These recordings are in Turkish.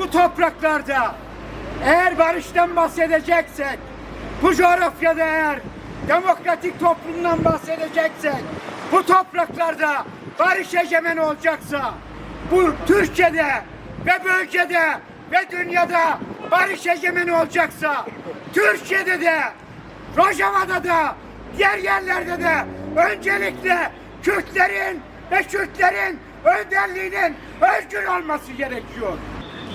bu topraklarda eğer barıştan bahsedeceksek, bu coğrafyada eğer demokratik toplumdan bahsedeceksek, bu topraklarda barış egemen olacaksa, bu Türkiye'de ve bölgede ve dünyada barış egemen olacaksa, Türkiye'de de, Rojava'da da, diğer yerlerde de öncelikle Kürtlerin ve Kürtlerin önderliğinin özgür olması gerekiyor.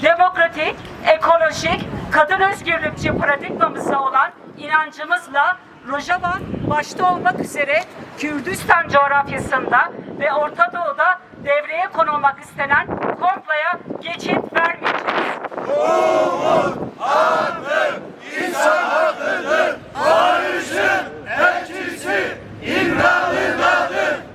Demokratik, ekolojik, kadın özgürlükçü paradigmamıza olan inancımızla Rojava başta olmak üzere Kürdistan coğrafyasında ve Orta Doğu'da devreye konulmak istenen komploya geçit vermeyeceğiz. Umut, hakkı, insan haklıdır, barışın elçisi imdadınadır.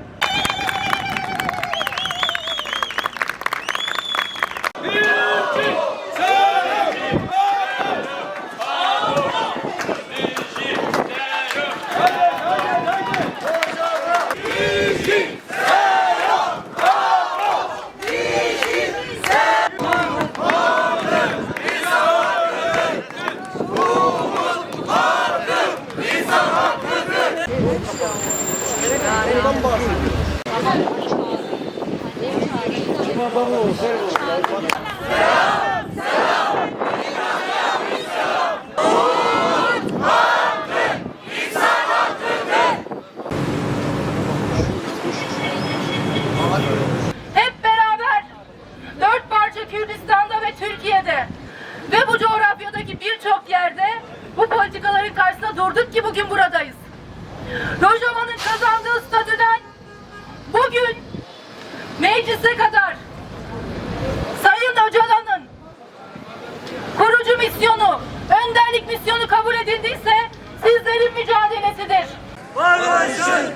Hep beraber 4 parça Kürdistan'da ve Türkiye'de ve bu coğrafyadaki birçok yerde bu politikaların karşısında durduk ki bugün buradayız. Rojava'nın kazandığı statüden bugün meclise kadar Sayın Öcalan'ın kurucu misyonu, önderlik misyonu kabul edildiyse sizlerin mücadelesidir. Barışın